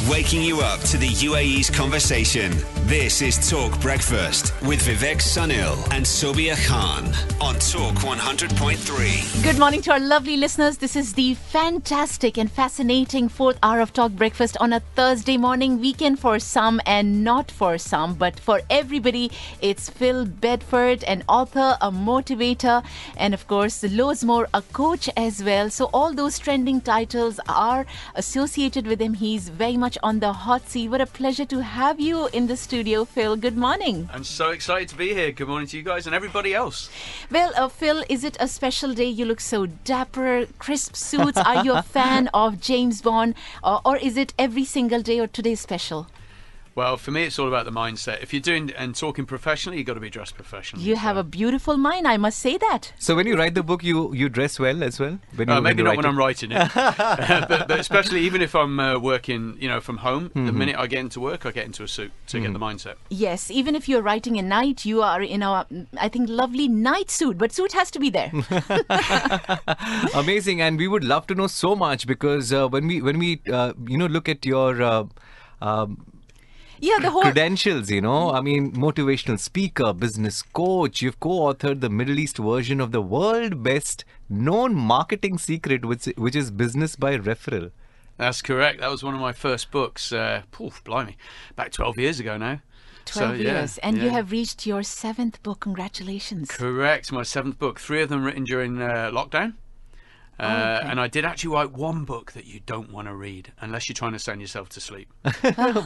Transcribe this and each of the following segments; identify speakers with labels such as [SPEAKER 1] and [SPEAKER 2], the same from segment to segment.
[SPEAKER 1] waking you up to the UAE's conversation. This is Talk Breakfast with Vivek Sunil and Sobia Khan on Talk 100.3.
[SPEAKER 2] Good morning to our lovely listeners. This is the fantastic and fascinating fourth hour of Talk Breakfast on a Thursday morning, weekend for some and not for some, but for everybody. It's Phil Bedford, an author, a motivator, and of course, Loz Moore, a coach as well. So all those trending titles are associated with him. He's very much on the hot seat. What a pleasure to have you in the studio, Phil. Good morning.
[SPEAKER 3] I'm so excited to be here. Good morning to you guys and everybody else.
[SPEAKER 2] Well, Phil, is it a special day? You look so dapper, crisp suits. Are you a fan of James Bond, or is it every single day, or today's special?
[SPEAKER 3] Well, for me, it's all about the mindset. If you're doing and talking professionally, you've got to be dressed professionally.
[SPEAKER 2] You have a beautiful mind, I must say that.
[SPEAKER 4] So when you write the book, you dress well as well?
[SPEAKER 3] Maybe not when I'm writing it. but especially even if I'm working, from home, the minute I get into work, I get into a suit to get the mindset.
[SPEAKER 2] Yes, even if you're writing at night, you are in a, I think, lovely night suit. But suit has to be there.
[SPEAKER 4] Amazing. And we would love to know so much because when we look at your...
[SPEAKER 2] the whole
[SPEAKER 4] credentials, I mean, motivational speaker, business coach. You've co-authored the Middle East version of the world best known marketing secret, which is business by referral.
[SPEAKER 3] That's correct. That was one of my first books. Blimey, back 12 years ago now.
[SPEAKER 2] 12 years. And you have reached your 7th book. Congratulations.
[SPEAKER 3] Correct. My 7th book. 3 of them written during lockdown.
[SPEAKER 2] Okay.
[SPEAKER 3] And I did actually write one book that you don't want to read unless you're trying to send yourself to sleep.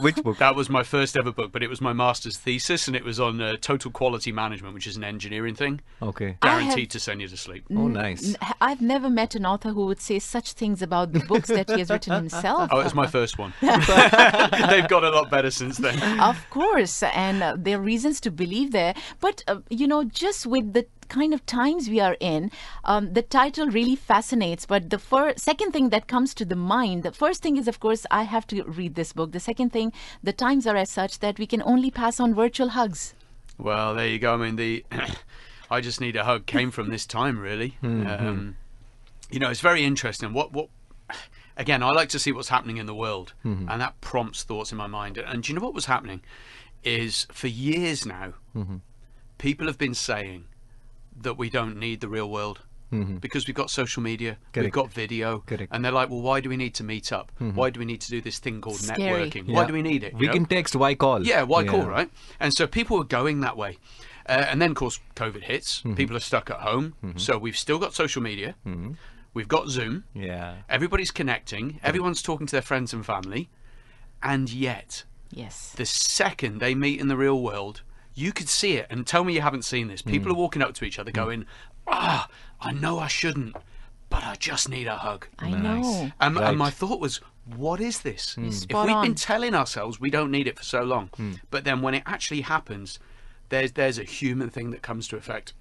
[SPEAKER 4] Which book?
[SPEAKER 3] That was my first ever book, but it was my master's thesis, and it was on total quality management, which is an engineering thing.
[SPEAKER 4] Okay.
[SPEAKER 3] Guaranteed to send you to sleep.
[SPEAKER 4] Oh, nice.
[SPEAKER 2] I've never met an author who would say such things about the books that he has written himself.
[SPEAKER 3] Oh, it was my first one. They've got a lot better since then.
[SPEAKER 2] Of course, and there are reasons to believe there. But, just with the kind of times we are in, the title really fascinates. But the second thing that comes to the mind, the first thing is, of course, I have to read this book. The second thing, the times are as such that we can only pass on virtual hugs.
[SPEAKER 3] Well, there you go. I mean, I just need a hug came from this time, really. It's very interesting. Again, I like to see what's happening in the world, and that prompts thoughts in my mind. And do you know what was happening? Is for years now, people have been saying that we don't need the real world because we've got social media, we've got video, and they're like, well, why do we need to meet up? Why do we need to do this thing called networking? Why do we need it?
[SPEAKER 4] We can text, why call?
[SPEAKER 3] Yeah, why call, right? And so people were going that way. And then, of course, COVID hits. People are stuck at home. So we've still got social media. We've got Zoom.
[SPEAKER 4] Yeah.
[SPEAKER 3] Everybody's connecting. Everyone's talking to their friends and family. And yet, the second they meet in the real world, you could see it, and tell me you haven't seen this. People are walking up to each other going, I know I shouldn't, but I just need a hug.
[SPEAKER 2] I know.
[SPEAKER 3] And my thought was, what is this? If we've been telling ourselves we don't need it for so long, but then when it actually happens, there's a human thing that comes to effect.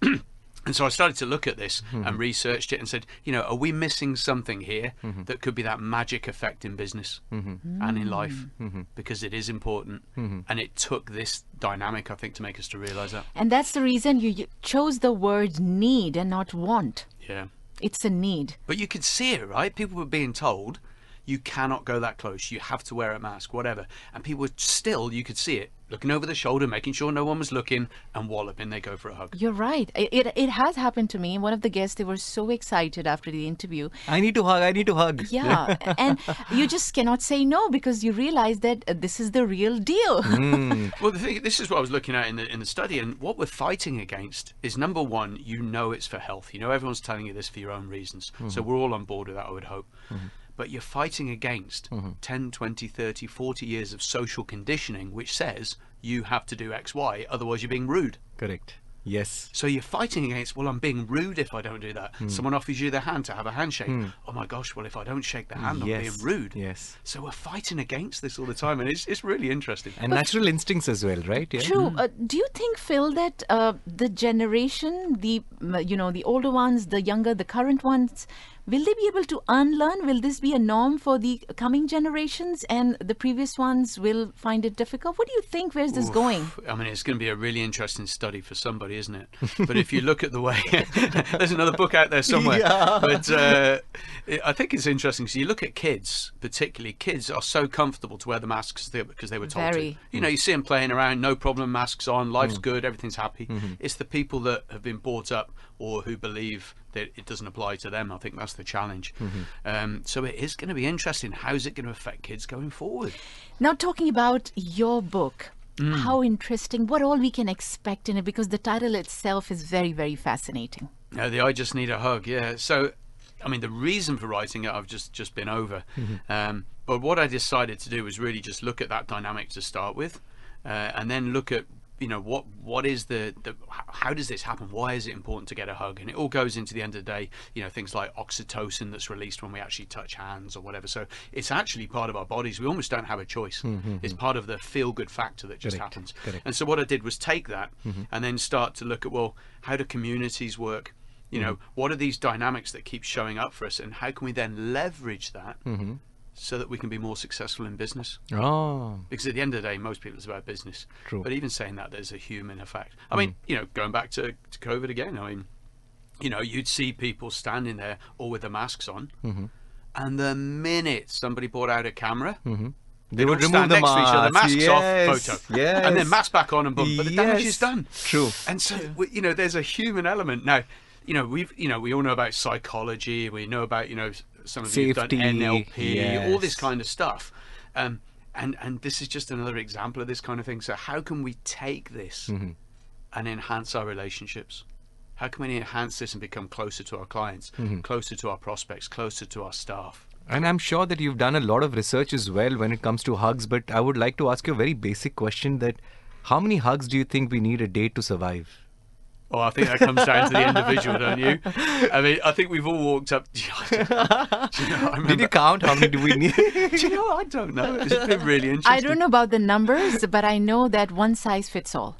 [SPEAKER 3] And so I started to look at this and researched it and said, are we missing something here that could be that magic effect in business and in life? Because it is important. And it took this dynamic, I think, to make us to realise that.
[SPEAKER 2] And that's the reason you chose the word need and not want.
[SPEAKER 3] Yeah.
[SPEAKER 2] It's a need.
[SPEAKER 3] But you could see it, right? People were being told, you cannot go that close. You have to wear a mask, whatever. And people were still, you could see it, looking over the shoulder, making sure no one was looking, and walloping, they go for a hug.
[SPEAKER 2] You're right. It has happened to me. One of the guests, they were so excited after the interview.
[SPEAKER 4] I need to hug.
[SPEAKER 2] Yeah. And you just cannot say no because you realize that this is the real deal.
[SPEAKER 3] Well, this is what I was looking at in the study, and what we're fighting against is, number one, it's for health. Everyone's telling you this for your own reasons. So we're all on board with that, I would hope. But you're fighting against 10, 20, 30, 40 years of social conditioning, which says you have to do X, Y, otherwise you're being rude.
[SPEAKER 4] Correct. Yes.
[SPEAKER 3] So you're fighting against, I'm being rude if I don't do that. Someone offers you their hand to have a handshake. Oh my gosh, well, if I don't shake the hand, I'm being rude.
[SPEAKER 4] Yes.
[SPEAKER 3] So we're fighting against this all the time, and it's really interesting.
[SPEAKER 4] And natural instincts as well, right? Yeah.
[SPEAKER 2] True. Do you think, Phil, that the generation, the older ones, the younger, the current ones, will they be able to unlearn? Will this be a norm for the coming generations, and the previous ones will find it difficult? What do you think? Where's this going?
[SPEAKER 3] I mean, it's going to be a really interesting study for somebody, isn't it? But if you look at the way, there's another book out there somewhere.
[SPEAKER 4] Yeah.
[SPEAKER 3] But I think it's interesting because you look at kids, particularly kids, are so comfortable to wear the masks because they were told
[SPEAKER 2] Very.
[SPEAKER 3] to. You know, you see them playing around, no problem, masks on, life's good, everything's happy. It's the people that have been brought up or who believe that it doesn't apply to them. I think that's the challenge. So it is going to be interesting. How's it going to affect kids going forward?
[SPEAKER 2] Now, talking about your book, how interesting, what all we can expect in it, because the title itself is very, very fascinating.
[SPEAKER 3] The I Just Need a Hug, yeah. So, I mean, the reason for writing it, I've just been over. But what I decided to do was really just look at that dynamic to start with, and then look at, you know, what is how does this happen? Why is it important to get a hug? And it all goes into the end of the day, you know, things like oxytocin that's released when we actually touch hands or whatever. So it's actually part of our bodies. We almost don't have a choice. It's part of the feel-good factor that just happens. And so what I did was take that and then start to look at, well, how do communities work? You know, what are these dynamics that keep showing up for us, and how can we then leverage that so that we can be more successful in business?
[SPEAKER 4] Oh,
[SPEAKER 3] Because at the end of the day, most people, it's about business.
[SPEAKER 4] True.
[SPEAKER 3] But even saying that, there's a human effect. I mean, you know, going back to COVID again, I mean, you know, you'd see people standing there all with their masks on, and the minute somebody brought out a camera,
[SPEAKER 4] they
[SPEAKER 3] they'd
[SPEAKER 4] would
[SPEAKER 3] all
[SPEAKER 4] remove
[SPEAKER 3] stand
[SPEAKER 4] the
[SPEAKER 3] next to each other,
[SPEAKER 4] mask.
[SPEAKER 3] masks off, photo.
[SPEAKER 4] Yes.
[SPEAKER 3] And then mask back on, and boom. But the damage is done.
[SPEAKER 4] True.
[SPEAKER 3] And so, you know, there's a human element. Now, you know, we all know about psychology. We know about, you know, some of you have done
[SPEAKER 4] Safety,
[SPEAKER 3] NLP, all this
[SPEAKER 4] yes.
[SPEAKER 3] kind of stuff. And this is just another example of this kind of thing. So how can we take this and enhance our relationships? How can we enhance this and become closer to our clients, closer to our prospects, closer to our staff?
[SPEAKER 4] And I'm sure that you've done a lot of research as well when it comes to hugs, but I would like to ask you a very basic question: that how many hugs do you think we need a day to survive?
[SPEAKER 3] Oh, I think that comes down to the individual, don't you? I mean, I think we've all walked up. Do you know, I remember,
[SPEAKER 4] Did you count how many do we need?
[SPEAKER 3] do you know, I don't know. It's been really interesting.
[SPEAKER 2] I don't know about the numbers, but I know that one size fits all.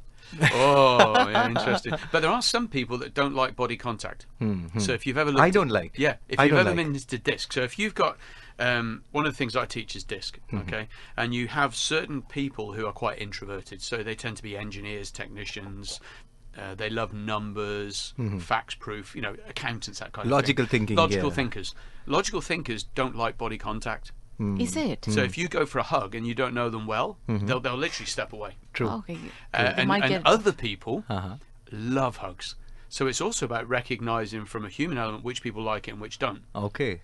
[SPEAKER 3] Oh, yeah, interesting. But there are some people that don't like body contact. So if you've ever looked
[SPEAKER 4] I don't like.
[SPEAKER 3] Yeah, if
[SPEAKER 4] I
[SPEAKER 3] you've
[SPEAKER 4] don't
[SPEAKER 3] ever
[SPEAKER 4] like.
[SPEAKER 3] been into disc. So if you've got one of the things I teach is disc, okay, and you have certain people who are quite introverted, so they tend to be engineers, technicians. They love numbers, facts proof, you know, accountants, that kind of
[SPEAKER 4] Logical
[SPEAKER 3] thing.
[SPEAKER 4] thinking,
[SPEAKER 3] Logical
[SPEAKER 4] yeah.
[SPEAKER 3] thinkers. Logical thinkers don't like body contact.
[SPEAKER 2] Is it?
[SPEAKER 3] So if you go for a hug and you don't know them well, they'll literally step away.
[SPEAKER 4] True.
[SPEAKER 2] Okay. They
[SPEAKER 3] And
[SPEAKER 2] might get-
[SPEAKER 3] other people love hugs. So it's also about recognizing from a human element which people like it and which don't.
[SPEAKER 4] Okay.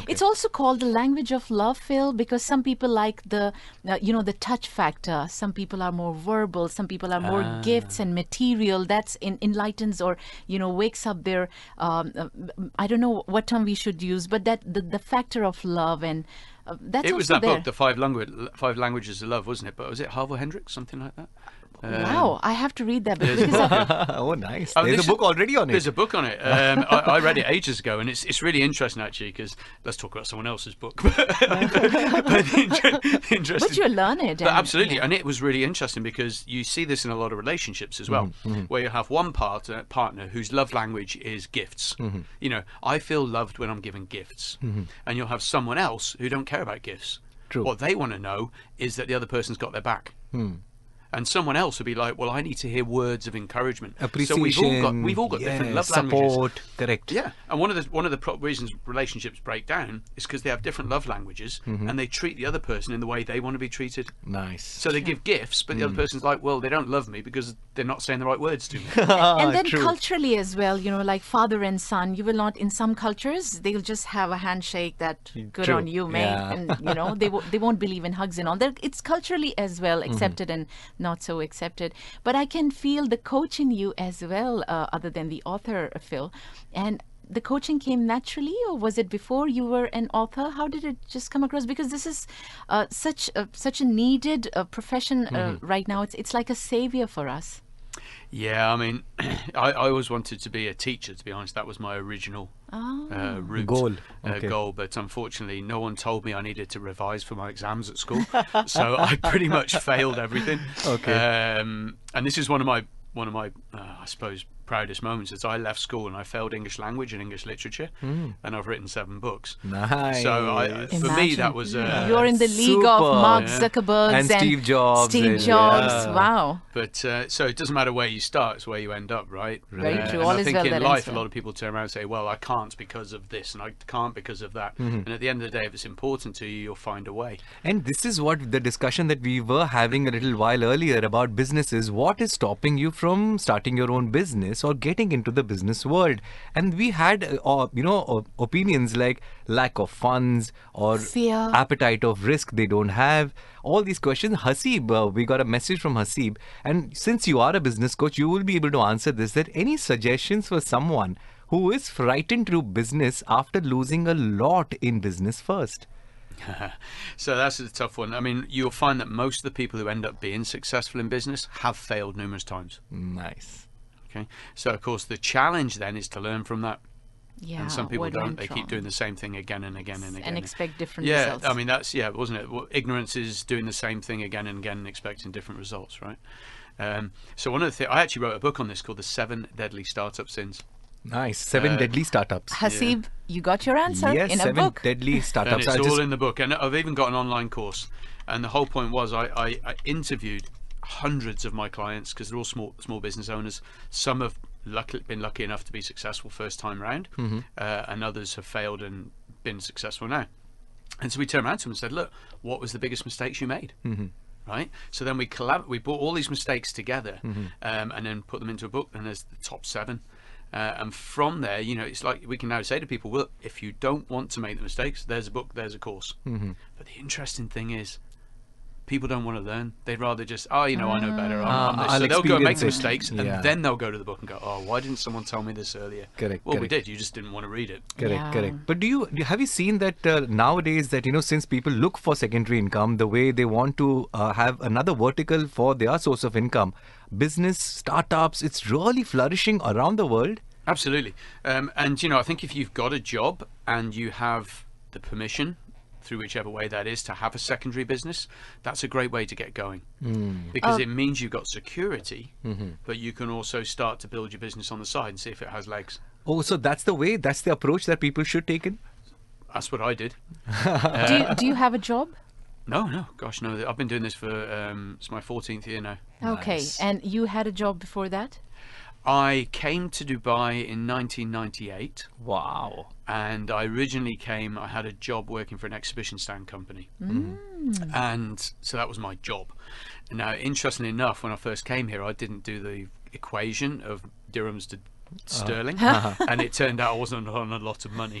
[SPEAKER 2] It's also called the language of love, Phil, because some people like the, the touch factor. Some people are more verbal. Some people are more gifts and material. That's enlightens or, wakes up their, I don't know what term we should use, but that the factor of love and that's
[SPEAKER 3] It was
[SPEAKER 2] also
[SPEAKER 3] that
[SPEAKER 2] there.
[SPEAKER 3] book, The Five Languages of Love, wasn't it? But was it Harville Hendricks, something like that?
[SPEAKER 2] Wow, I have to read that book.
[SPEAKER 3] there's a
[SPEAKER 2] Because
[SPEAKER 4] Oh, nice.
[SPEAKER 3] Oh,
[SPEAKER 4] There's
[SPEAKER 3] this
[SPEAKER 4] a book already on it.
[SPEAKER 3] There's a book on it. I read it ages ago, and it's really interesting actually. Because let's talk about someone else's book. But interesting.
[SPEAKER 2] but you learn it.
[SPEAKER 3] But
[SPEAKER 2] and-
[SPEAKER 3] absolutely,
[SPEAKER 2] yeah.
[SPEAKER 3] and it was really interesting because you see this in a lot of relationships as well, where you have one partner whose love language is gifts. You know, I feel loved when I'm given gifts, and you'll have someone else who don't care about gifts.
[SPEAKER 4] True.
[SPEAKER 3] What they want to know is that the other person's got their back. And someone else would be like, "Well, I need to hear words of encouragement."
[SPEAKER 4] Appreciation.
[SPEAKER 3] So we've all got different love languages.
[SPEAKER 4] Support. Correct.
[SPEAKER 3] Yeah, and one of the reasons relationships break down is because they have different love languages, and they treat the other person in the way they want to be treated.
[SPEAKER 4] Nice.
[SPEAKER 3] So they give gifts, but the other person's like, "Well, they don't love me because they're not saying the right words to me."
[SPEAKER 2] And then
[SPEAKER 4] true.
[SPEAKER 2] culturally as well, like father and son, you will not, in some cultures, they'll just have a handshake that good
[SPEAKER 4] True.
[SPEAKER 2] on you, mate.
[SPEAKER 4] Yeah.
[SPEAKER 2] And, they won't believe in hugs and all that. It's culturally as well accepted and not so accepted. But I can feel the coach in you as well, other than the author, Phil. And the coaching came naturally, or was it before you were an author? How did it just come across? Because this is such a needed profession right now. It's like a savior for us.
[SPEAKER 3] Yeah, I mean, I always wanted to be a teacher. To be honest, that was my original route,
[SPEAKER 4] Goal. Okay.
[SPEAKER 3] goal. But unfortunately, no one told me I needed to revise for my exams at school, so I pretty much failed everything.
[SPEAKER 4] Okay.
[SPEAKER 3] And this is one of my I suppose, proudest moments is I left school and I failed English language and English literature, and I've written 7 books.
[SPEAKER 4] Nice.
[SPEAKER 3] So for me, that was
[SPEAKER 2] you're in the league of
[SPEAKER 4] super.
[SPEAKER 2] Mark Zuckerberg
[SPEAKER 4] And Steve Jobs.
[SPEAKER 2] Steve
[SPEAKER 4] and-
[SPEAKER 2] Jobs.
[SPEAKER 4] yeah.
[SPEAKER 2] Wow.
[SPEAKER 3] But so it doesn't matter where you start; it's where you end up, right?
[SPEAKER 2] Very true.
[SPEAKER 3] And
[SPEAKER 2] All
[SPEAKER 3] I
[SPEAKER 2] is
[SPEAKER 3] think
[SPEAKER 2] well
[SPEAKER 3] in
[SPEAKER 2] that
[SPEAKER 3] life,
[SPEAKER 2] ends
[SPEAKER 3] a
[SPEAKER 2] well.
[SPEAKER 3] lot of people turn around and say, "Well, I can't because of this, and I can't because of that."
[SPEAKER 4] Mm-hmm.
[SPEAKER 3] And at the end of the day, if it's important to you, you'll find a way.
[SPEAKER 4] And this is what the discussion that we were having a little while earlier about businesses. What is stopping you from starting your own business or getting into the business world? And we had, opinions like lack of funds or
[SPEAKER 2] Fear.
[SPEAKER 4] appetite of risk they don't have. All these questions. Hasib, we got a message from Hasib. And since you are a business coach, you will be able to answer this. That any suggestions for someone who is frightened to do business after losing a lot in business first?
[SPEAKER 3] So that's a tough one. I mean, you'll find that most of the people who end up being successful in business have failed numerous times.
[SPEAKER 4] Nice.
[SPEAKER 3] Okay, so of course the challenge then is to learn from that.
[SPEAKER 2] Yeah.
[SPEAKER 3] And some people
[SPEAKER 2] what
[SPEAKER 3] don't.
[SPEAKER 2] went
[SPEAKER 3] They keep
[SPEAKER 2] wrong?
[SPEAKER 3] doing the same thing again and again and again.
[SPEAKER 2] and expect different
[SPEAKER 3] Yeah,
[SPEAKER 2] results.
[SPEAKER 3] I mean that's wasn't it? Well, ignorance is doing the same thing again and again and expecting different results, right? So one of the things I actually wrote a book on this called The 7 Deadly Startup Sins.
[SPEAKER 4] Nice. 7 deadly startups.
[SPEAKER 2] Hasib, you got your answer
[SPEAKER 4] Yes,
[SPEAKER 2] in a
[SPEAKER 4] 7
[SPEAKER 2] book.
[SPEAKER 4] deadly
[SPEAKER 3] And
[SPEAKER 4] startups.
[SPEAKER 3] it's
[SPEAKER 4] I
[SPEAKER 3] all
[SPEAKER 4] just-
[SPEAKER 3] in the book, and I've even got an online course. And the whole point was I interviewed hundreds of my clients because they're all small business owners. Some have been lucky enough to be successful first time round, and others have failed and been successful now. And so we turned around to them and said, "Look, what was the biggest mistakes you made?" Right. So then we brought all these mistakes together, and then put them into a book. And there's the top 7. And from there, it's like we can now say to people, well, if you don't want to make the mistakes, there's a book, there's a course. But the interesting thing is, people don't want to learn. They'd rather just, I know better. I'm this.
[SPEAKER 4] I'll
[SPEAKER 3] So they'll go and make
[SPEAKER 4] experience
[SPEAKER 3] the
[SPEAKER 4] it.
[SPEAKER 3] mistakes,
[SPEAKER 4] Yeah.
[SPEAKER 3] and then they'll go to the book and go, oh, why didn't someone tell me this earlier?
[SPEAKER 4] Correct,
[SPEAKER 3] Well, we
[SPEAKER 4] correct.
[SPEAKER 3] did. You just didn't want to read it.
[SPEAKER 4] Correct,
[SPEAKER 2] Yeah.
[SPEAKER 4] correct. But have you seen that nowadays that since people look for secondary income, the way they want to have another vertical for their source of income, business startups, it's really flourishing around the world.
[SPEAKER 3] Absolutely. And, I think if you've got a job and you have the permission, through whichever way that is, to have a secondary business, that's a great way to get going. Because it means you've got security, but you can also start to build your business on the side and see if it has legs.
[SPEAKER 4] Oh, so that's the approach that people should take in?
[SPEAKER 3] That's what I did.
[SPEAKER 2] Do you have a job?
[SPEAKER 3] No, gosh, no. I've been doing this for, it's my 14th year now.
[SPEAKER 2] Okay.
[SPEAKER 4] Nice.
[SPEAKER 2] And you had a job before that?
[SPEAKER 3] I came to Dubai in 1998.
[SPEAKER 4] Wow.
[SPEAKER 3] And I originally I had a job working for an exhibition stand company. And so that was my job. Now, interestingly enough, when I first came here, I didn't do the equation of dirhams to sterling, and it turned out I wasn't on a lot of money.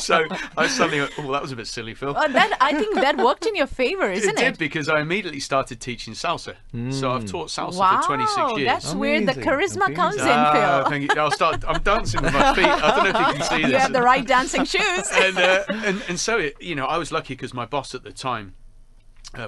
[SPEAKER 3] So I suddenly went, oh, that was a bit silly, Phil.
[SPEAKER 2] I think that worked in your favor, isn't
[SPEAKER 3] It did, because I immediately started teaching salsa. So I've taught salsa
[SPEAKER 2] Wow,
[SPEAKER 3] for 26 years.
[SPEAKER 2] that's where the
[SPEAKER 4] Amazing,
[SPEAKER 2] charisma comes in,
[SPEAKER 3] Ah,
[SPEAKER 2] Phil.
[SPEAKER 3] thank you. I'm dancing with my feet. I don't know if you can see this.
[SPEAKER 2] You have the right dancing shoes.
[SPEAKER 3] and so I was lucky because my boss at the time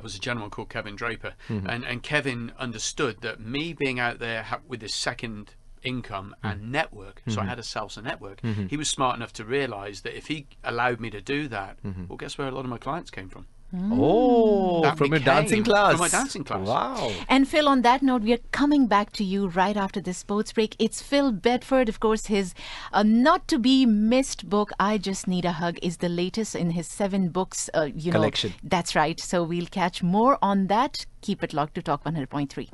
[SPEAKER 3] was a gentleman called Kevin Draper, and Kevin understood that me being out there with this second income and network, so I had a salsa network, he was smart enough to realize that if he allowed me to do that, well, guess where a lot of my clients came from?
[SPEAKER 4] Oh,
[SPEAKER 3] That
[SPEAKER 4] from your
[SPEAKER 3] became-
[SPEAKER 4] dancing class.
[SPEAKER 3] from my dancing class.
[SPEAKER 4] Wow.
[SPEAKER 2] And Phil, on that note, we are coming back to you right after this sports break. It's Phil Bedford, of course. His not to be missed book, I Just Need a Hug, is the latest in his 7 books.
[SPEAKER 4] Collection.
[SPEAKER 2] That's right. So we'll catch more on that. Keep it locked to Talk 100.3.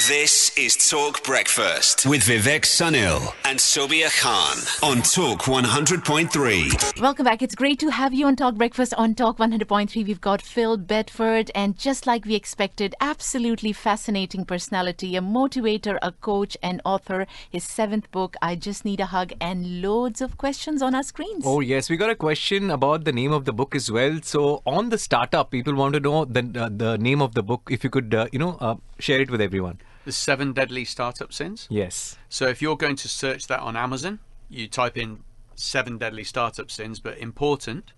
[SPEAKER 1] This is Talk Breakfast with Vivek Sunil and Sobia Khan on Talk 100.3.
[SPEAKER 2] Welcome back. It's great to have you on Talk Breakfast on Talk 100.3. We've got Phil Bedford, and just like we expected, absolutely fascinating personality, a motivator, a coach, and author. His 7th book, I Just Need a Hug, and loads of questions on our screens.
[SPEAKER 4] Oh, yes. We got a question about the name of the book as well. So on the startup, people want to know the name of the book. If you could, share it with everyone.
[SPEAKER 3] The 7 Deadly Startup Sins.
[SPEAKER 4] Yes.
[SPEAKER 3] So if you're going to search that on Amazon, you type in 7 Deadly Startup Sins, but important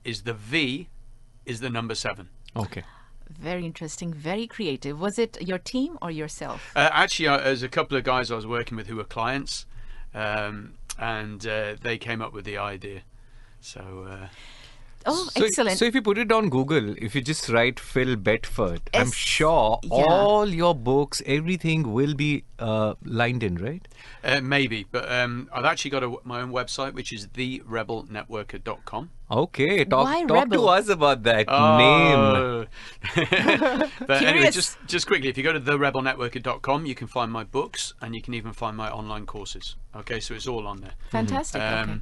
[SPEAKER 3] is the V is the number 7.
[SPEAKER 4] Okay.
[SPEAKER 2] Very interesting, very creative. Was it your team or yourself?
[SPEAKER 3] Actually, there's a couple of guys I was working with who were clients, and they came up with the idea. So
[SPEAKER 2] Oh,
[SPEAKER 4] So,
[SPEAKER 2] excellent.
[SPEAKER 4] So if you put it on Google, if you just write Phil Bedford, I'm
[SPEAKER 2] Yes.
[SPEAKER 4] sure
[SPEAKER 2] Yeah.
[SPEAKER 4] all your books, everything will be lined in, right?
[SPEAKER 3] Maybe, but I've actually got my own website, which is therebelnetworker.com.
[SPEAKER 4] Okay,
[SPEAKER 2] Why
[SPEAKER 4] talk
[SPEAKER 2] Rebel?
[SPEAKER 4] to us about that name.
[SPEAKER 3] Oh. But anyway,
[SPEAKER 2] Curious.
[SPEAKER 3] just quickly, if you go to therebelnetworker.com, you can find my books and you can even find my online courses. Okay, so it's all on there.
[SPEAKER 2] Fantastic. Okay.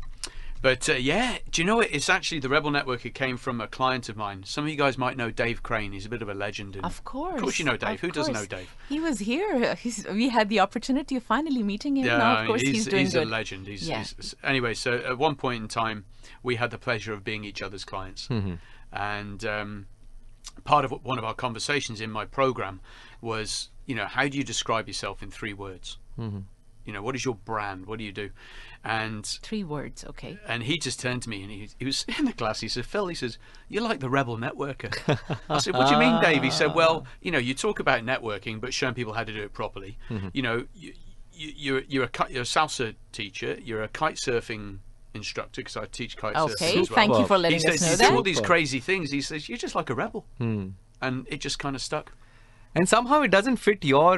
[SPEAKER 3] But yeah, do you know what? It's actually the Rebel Networker came from a client of mine. Some of you guys might know Dave Crane. He's a bit of a legend.
[SPEAKER 2] Of course.
[SPEAKER 3] Of course you know Dave.
[SPEAKER 2] Of
[SPEAKER 3] Who doesn't know
[SPEAKER 2] course.
[SPEAKER 3] Dave?
[SPEAKER 2] He was here. We had the opportunity of finally meeting him. Now, of course, he's doing
[SPEAKER 3] he's
[SPEAKER 2] good.
[SPEAKER 3] a legend.
[SPEAKER 2] Yeah.
[SPEAKER 3] Anyway, so at one point in time, we had the pleasure of being each other's clients.
[SPEAKER 4] Mm-hmm.
[SPEAKER 3] And part of one of our conversations in my program was, how do you describe yourself in 3 words?
[SPEAKER 4] Mm-hmm.
[SPEAKER 3] What is your brand? What do you do? And
[SPEAKER 2] 3 words. Okay.
[SPEAKER 3] And he just turned to me and he was in the class. He said, Phil, he says, you're like the Rebel Networker. I said, what do you mean, Dave? He said, well, you talk about networking, but showing people how to do it properly. You're a salsa teacher. You're a kite surfing instructor, because I teach kite surfing
[SPEAKER 2] Okay.
[SPEAKER 3] as well.
[SPEAKER 2] Thank you
[SPEAKER 4] Well,
[SPEAKER 2] for
[SPEAKER 3] He
[SPEAKER 2] letting
[SPEAKER 3] says,
[SPEAKER 2] us know
[SPEAKER 3] you do all
[SPEAKER 2] that.
[SPEAKER 3] these crazy things. He says, you're just like a rebel.
[SPEAKER 4] Hmm.
[SPEAKER 3] And it just kind of stuck.
[SPEAKER 4] And somehow it doesn't fit your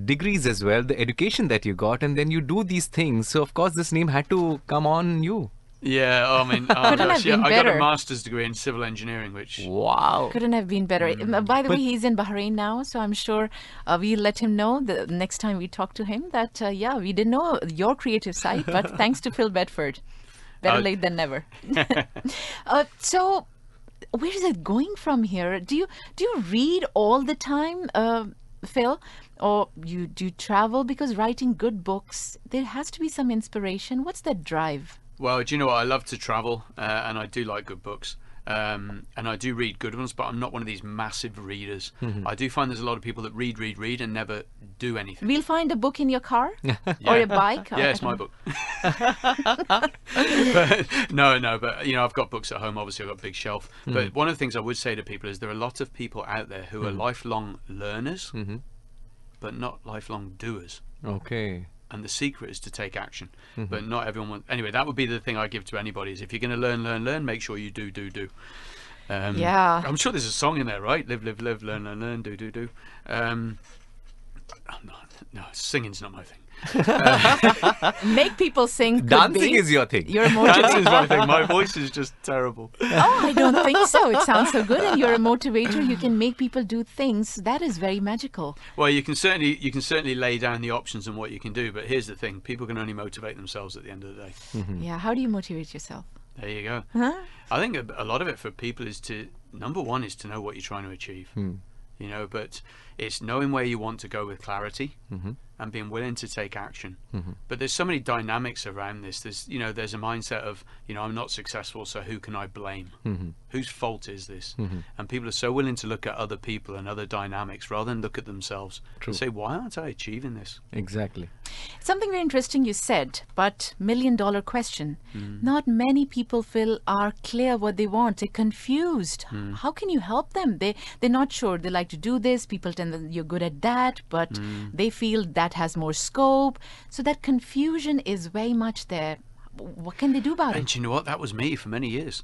[SPEAKER 4] degrees as well, the education that you got, and then you do these things. So of course this name had to come on you.
[SPEAKER 3] Yeah, I mean,
[SPEAKER 2] Couldn't have been
[SPEAKER 3] I got a
[SPEAKER 2] better.
[SPEAKER 3] master's degree in civil engineering, which...
[SPEAKER 4] Wow.
[SPEAKER 2] Couldn't have been better. By the way, he's in Bahrain now, so I'm sure we'll let him know the next time we talk to him that, we didn't know your creative side, but thanks to Phil Bedford. Better late than never. So, where is it going from here? Do you read all the time, Phil? Or do you travel? Because writing good books, there has to be some inspiration. What's that drive?
[SPEAKER 3] Well, do you know what? I love to travel, and I do like good books. And I do read good ones, but I'm not one of these massive readers. I do find there's a lot of people that read and never do anything.
[SPEAKER 2] We'll find a book in your car or your bike.
[SPEAKER 3] Yeah, it's my book. But, no, but I've got books at home. Obviously, I've got a big shelf. But one of the things I would say to people is there are a lot of people out there who are lifelong learners, but not lifelong doers.
[SPEAKER 4] Okay.
[SPEAKER 3] And the secret is to take action. But not everyone wants... Anyway, that would be the thing I give to anybody is if you're going to learn, make sure you do.
[SPEAKER 2] Yeah.
[SPEAKER 3] I'm sure there's a song in there, right? Live, learn, do. No, singing's not my thing.
[SPEAKER 2] Make people sing. could
[SPEAKER 4] Dancing
[SPEAKER 2] be.
[SPEAKER 4] is your thing.
[SPEAKER 2] You're a
[SPEAKER 3] Dancing's
[SPEAKER 2] motivator.
[SPEAKER 3] my thing. My voice is just terrible.
[SPEAKER 2] Oh, I don't think so. It sounds so good, and you're a motivator. You can make people do things. That is very magical.
[SPEAKER 3] Well, you can certainly lay down the options and what you can do, but here's the thing: people can only motivate themselves at the end of the day.
[SPEAKER 2] Yeah. How do you motivate yourself?
[SPEAKER 3] There you go.
[SPEAKER 2] Huh?
[SPEAKER 3] I think a lot of it for people is number one is to know what you're trying to achieve. But it's knowing where you want to go with clarity and being willing to take action. But there's so many dynamics around this. There's a mindset of, I'm not successful, so who can I blame? Whose fault is this? And people are so willing to look at other people and other dynamics rather than look at themselves and say, why aren't I achieving this?
[SPEAKER 4] Exactly.
[SPEAKER 2] Something very interesting you said, but $1 million question. Not many people, Phil, are clear what they want. They're confused. How can you help them? They're not sure. They like to do this. People tell them you're good at that, but they feel that has more scope. So that confusion is very much there. What can they do about
[SPEAKER 3] And
[SPEAKER 2] it?
[SPEAKER 3] you know what? That was me for many years.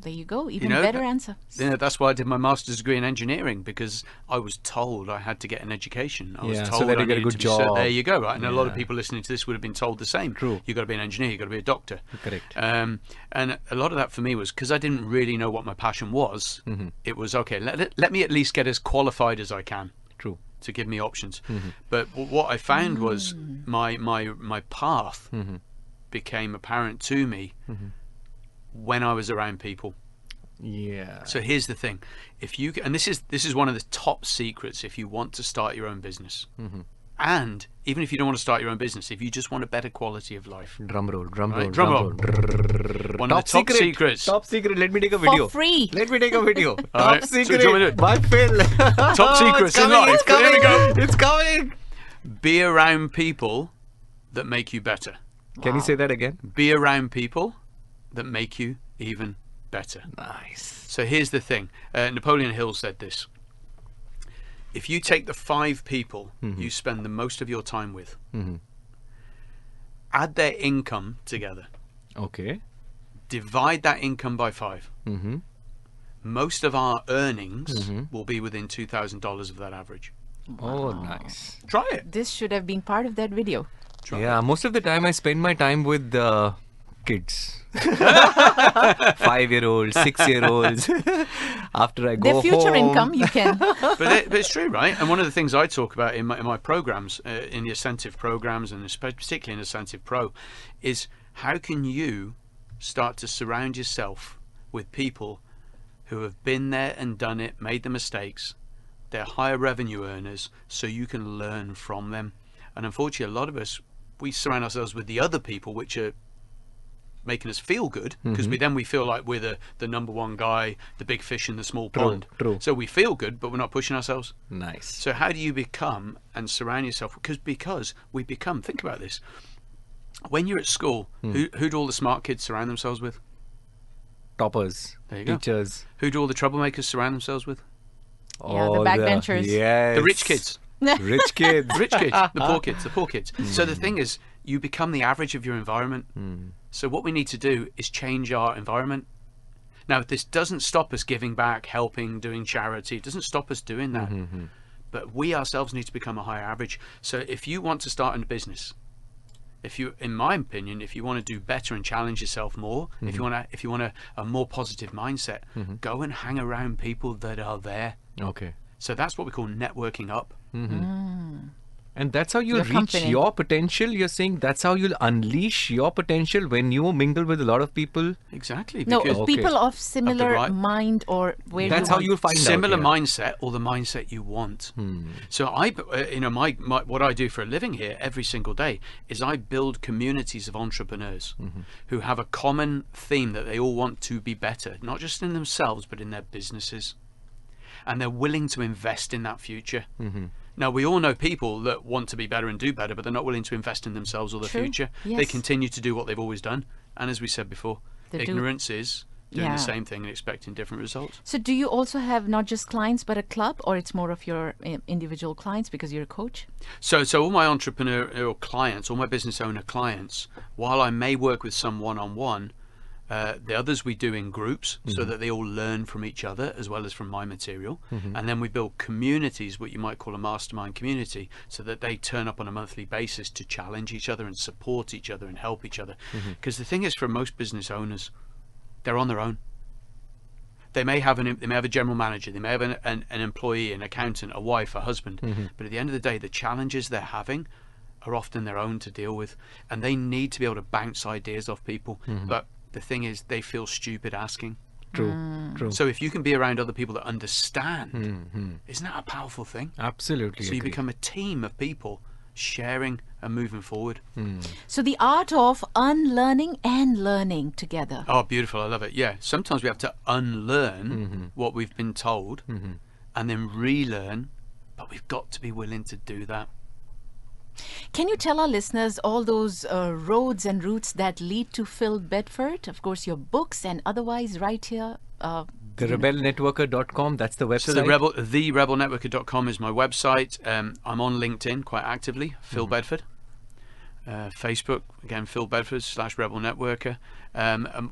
[SPEAKER 2] There you go. Even
[SPEAKER 3] know,
[SPEAKER 2] better
[SPEAKER 3] that-
[SPEAKER 2] answer.
[SPEAKER 3] That's why I did my master's degree in engineering, because I was told I had to get an education. I was
[SPEAKER 4] Yeah, so
[SPEAKER 3] told
[SPEAKER 4] that you
[SPEAKER 3] I
[SPEAKER 4] get a
[SPEAKER 3] needed
[SPEAKER 4] good
[SPEAKER 3] to be
[SPEAKER 4] job.
[SPEAKER 3] there you go, right? And a lot of
[SPEAKER 4] Yeah.
[SPEAKER 3] people listening to this would have been told the same.
[SPEAKER 4] True.
[SPEAKER 3] You've got to be an engineer, you've got to be a doctor.
[SPEAKER 4] Correct.
[SPEAKER 3] And a lot of that for me was because I didn't really know what my passion was. It was, okay, let me at least get as qualified as I can
[SPEAKER 4] True.
[SPEAKER 3] to give me options. But what I found was my path became apparent to me when I was around people.
[SPEAKER 4] Yeah.
[SPEAKER 3] So here's the thing: if you and this is one of the top secrets if you want to start your own business, and even if you don't want to start your own business, if you just want a better quality of life,
[SPEAKER 4] Drum roll.
[SPEAKER 3] Right, drum roll. One of the top secrets.
[SPEAKER 4] Top secret. Let me take a video.
[SPEAKER 2] free.
[SPEAKER 4] Let me take a video.
[SPEAKER 3] All
[SPEAKER 4] Top
[SPEAKER 3] right, so do
[SPEAKER 4] secret.
[SPEAKER 3] you want me to-
[SPEAKER 4] By Phil.
[SPEAKER 3] Top secrets
[SPEAKER 4] It's
[SPEAKER 3] in
[SPEAKER 4] coming,
[SPEAKER 3] life.
[SPEAKER 4] It's coming.
[SPEAKER 3] Here we go.
[SPEAKER 4] It's coming.
[SPEAKER 3] Be around people that make you better.
[SPEAKER 4] Can you say that again?
[SPEAKER 3] Be around people that make you even better.
[SPEAKER 4] Nice.
[SPEAKER 3] So here's the thing. Napoleon Hill said this. If you take the 5 people you spend the most of your time with, add their income together,
[SPEAKER 4] Okay.
[SPEAKER 3] divide that income by 5.
[SPEAKER 4] Mm-hmm.
[SPEAKER 3] Most of our earnings will be within $2,000 of that average.
[SPEAKER 4] Oh, nice.
[SPEAKER 3] Try it.
[SPEAKER 2] This should have been part of that video.
[SPEAKER 3] Try
[SPEAKER 4] Yeah, most of the time I spend my time with the kids. 5-year-olds, 6-year-olds. After I go
[SPEAKER 2] Their future
[SPEAKER 4] home.
[SPEAKER 2] income, you can.
[SPEAKER 3] But it's true, right? And one of the things I talk about in my programs, in the Ascentive programs, and particularly in Ascentive Pro, is how can you start to surround yourself with people who have been there and done it, made the mistakes, they're higher revenue earners, so you can learn from them. And unfortunately, a lot of us, we surround ourselves with the other people which are making us feel good, because we feel like we're the number one guy, the big fish in the small pond.
[SPEAKER 4] True.
[SPEAKER 3] So we feel good, but we're not pushing ourselves.
[SPEAKER 4] Nice.
[SPEAKER 3] So how do you become and surround yourself? Because we become, think about this. When you're at school, who do all the smart kids surround themselves with?
[SPEAKER 4] Toppers.
[SPEAKER 3] There you go.
[SPEAKER 4] Teachers.
[SPEAKER 3] Who do all the troublemakers surround themselves with?
[SPEAKER 2] Yeah, the backbenchers.
[SPEAKER 4] Yes.
[SPEAKER 3] The rich kids.
[SPEAKER 4] Rich kids.
[SPEAKER 3] The rich kids. The poor kids. So the thing is, you become the average of your environment. So what we need to do is change our environment. Now, this doesn't stop us giving back, helping, doing charity. It doesn't stop us doing that. But we ourselves need to become a higher average. So if you want to start a business, in my opinion, if you want to do better and challenge yourself more, if you want a more positive mindset, go and hang around people that are there.
[SPEAKER 4] Okay.
[SPEAKER 3] So that's what we call networking up.
[SPEAKER 4] And that's how you'll
[SPEAKER 2] Your
[SPEAKER 4] reach
[SPEAKER 2] company.
[SPEAKER 4] your potential. You're saying that's how you'll unleash your potential when you mingle with a lot of people.
[SPEAKER 3] Exactly.
[SPEAKER 2] No,
[SPEAKER 3] because
[SPEAKER 2] people of similar
[SPEAKER 3] right-
[SPEAKER 2] mind or where
[SPEAKER 4] That's
[SPEAKER 2] you
[SPEAKER 4] how
[SPEAKER 2] want.
[SPEAKER 4] you'll find
[SPEAKER 3] similar
[SPEAKER 4] out. yeah.
[SPEAKER 3] mindset or the mindset you want. So my what I do for a living here every single day is I build communities of entrepreneurs who have a common theme that they all want to be better, not just in themselves but in their businesses, and they're willing to invest in that future. Now, we all know people that want to be better and do better, but they're not willing to invest in themselves or their
[SPEAKER 2] True.
[SPEAKER 3] future. They
[SPEAKER 2] Yes.
[SPEAKER 3] continue to do what they've always done. And as we said before,
[SPEAKER 2] They do-
[SPEAKER 3] ignorance is doing
[SPEAKER 2] Yeah.
[SPEAKER 3] the same thing and expecting different results.
[SPEAKER 2] So do you also have not just clients but a club, or it's more of your individual clients because you're a coach?
[SPEAKER 3] So all my entrepreneurial clients, all my business owner clients, while I may work with some one-on-one, the others we do in groups so that they all learn from each other as well as from my material. And then we build communities, what you might call a mastermind community, so that they turn up on a monthly basis to challenge each other and support each other and help each other. Because the thing is, for most business owners, they're on their own. They may have a general manager, they may have an employee, an accountant, a wife, a husband, but at the end of the day, the challenges they're having are often their own to deal with, and they need to be able to bounce ideas off people. But the thing is, they feel stupid asking.
[SPEAKER 4] True.
[SPEAKER 3] So if you can be around other people that understand, isn't that a powerful thing?
[SPEAKER 4] Absolutely.
[SPEAKER 3] So you
[SPEAKER 4] agree.
[SPEAKER 3] become a team of people sharing and moving forward.
[SPEAKER 2] So the art of unlearning and learning together.
[SPEAKER 3] Oh, beautiful. I love it. Yeah. Sometimes we have to unlearn what we've been told and then relearn, but we've got to be willing to do that.
[SPEAKER 2] Can you tell our listeners all those roads and routes that lead to Phil Bedford? Of course, your books and otherwise right here.
[SPEAKER 4] TheRebelNetworker.com, that's the website.
[SPEAKER 3] So therebelnetworker.com is my website. I'm on LinkedIn quite actively, Phil Bedford. Facebook, again, Phil Bedford /Rebel Networker.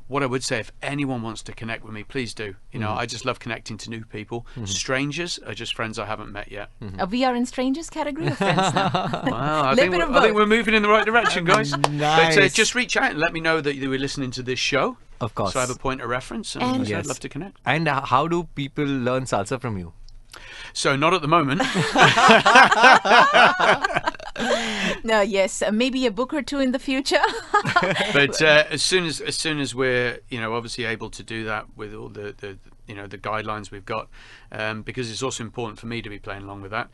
[SPEAKER 3] What I would say, if anyone wants to connect with me, please do. You know, I just love connecting to new people. Strangers are just friends I haven't met yet.
[SPEAKER 2] We are in strangers category of friends now.
[SPEAKER 3] Wow, I
[SPEAKER 2] Little
[SPEAKER 3] think,
[SPEAKER 2] bit of
[SPEAKER 3] I think
[SPEAKER 2] both.
[SPEAKER 3] we're moving in the right direction, guys.
[SPEAKER 4] Nice.
[SPEAKER 3] But just reach out and let me know that you were listening to this show.
[SPEAKER 4] Of course.
[SPEAKER 3] So I have a point of reference, and,
[SPEAKER 2] And-
[SPEAKER 3] I'd love to connect.
[SPEAKER 4] And how do people learn salsa from you?
[SPEAKER 3] So not at the moment.
[SPEAKER 2] No, yes, maybe a book or two in the future.
[SPEAKER 3] But as soon as we're obviously able to do that with all the guidelines we've got, because it's also important for me to be playing along with that.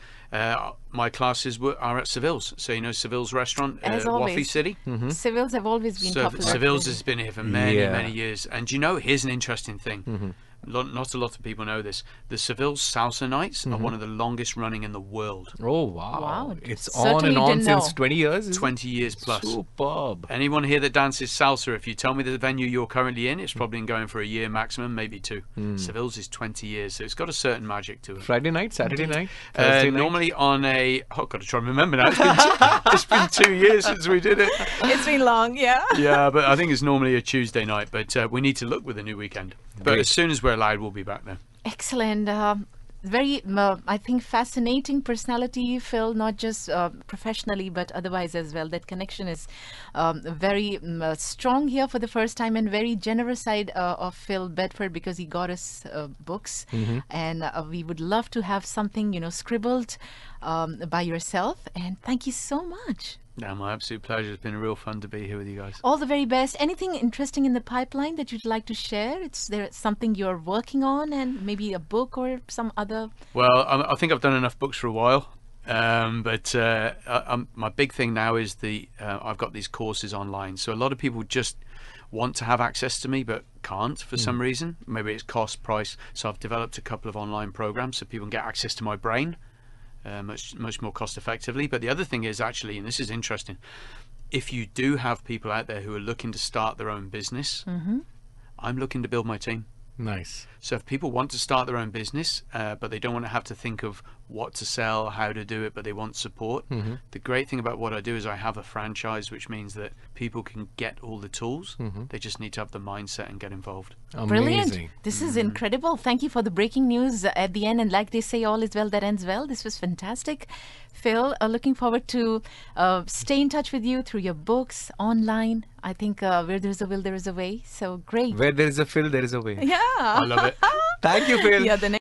[SPEAKER 3] My classes are at Seville's, so Seville's restaurant,
[SPEAKER 2] As
[SPEAKER 3] Waffy
[SPEAKER 2] always.
[SPEAKER 3] City.
[SPEAKER 2] Civils have always been popular.
[SPEAKER 3] Seville's has been here for many
[SPEAKER 4] Yeah.
[SPEAKER 3] many years, and here's an interesting thing. not a lot of people know this. The Seville Salsa Nights are one of the longest running in the world.
[SPEAKER 4] Oh, wow.
[SPEAKER 2] Wow.
[SPEAKER 4] It's
[SPEAKER 2] Certainly
[SPEAKER 4] on and on
[SPEAKER 2] didn't
[SPEAKER 4] since
[SPEAKER 2] know.
[SPEAKER 4] 20 years? is it?
[SPEAKER 3] 20 years plus.
[SPEAKER 4] Superb.
[SPEAKER 3] Anyone here that dances salsa, if you tell me the venue you're currently in, it's probably been going for a year maximum, maybe 2. Seville's is 20 years, so it's got a certain magic to it.
[SPEAKER 4] Friday night, Saturday night, Thursday night?
[SPEAKER 3] Normally on a... Oh, I've got to try and remember now. It's been 2 years since we did it.
[SPEAKER 5] It's been long, yeah.
[SPEAKER 3] Yeah, but I think it's normally a Tuesday night, but we need to look with a new weekend. But
[SPEAKER 4] Great.
[SPEAKER 3] as soon as we're allowed, we'll be back there.
[SPEAKER 2] Excellent. Very, I think, fascinating personality, Phil, not just professionally, but otherwise as well. That connection is very strong here for the first time, and very generous side of Phil Bedford, because he got us books. And we would love to have something, scribbled by yourself. And thank you so much.
[SPEAKER 3] No, my absolute pleasure. It's been real fun to be here with you guys.
[SPEAKER 2] All the very best. Anything interesting in the pipeline that you'd like to share? Is there something you're working on, and maybe a book or some other?
[SPEAKER 3] Well, I think I've done enough books for a while. But my big thing now is I've got these courses online. So a lot of people just want to have access to me but can't for some reason. Maybe it's cost, price. So I've developed a couple of online programs so people can get access to my brain much more cost effectively. But the other thing is actually, and this is interesting, if you do have people out there who are looking to start their own business, I'm looking to build my team.
[SPEAKER 4] Nice.
[SPEAKER 3] So if people want to start their own business, but they don't want to have to think of what to sell, how to do it, but they want support, the great thing about what I do is I have a franchise, which means that people can get all the tools. They just need to have the mindset and get involved.
[SPEAKER 2] Brilliant.
[SPEAKER 4] Amazing.
[SPEAKER 2] This is incredible. Thank you for the breaking news at the end. And like they say, all is well that ends well. This was fantastic. Phil, looking forward to stay in touch with you through your books, online. I think where there's a will, there is a way. So great.
[SPEAKER 4] Where there is a Phil, there is a way.
[SPEAKER 5] Yeah.
[SPEAKER 3] I love it.
[SPEAKER 4] Thank you, Phil.
[SPEAKER 5] Yeah, the next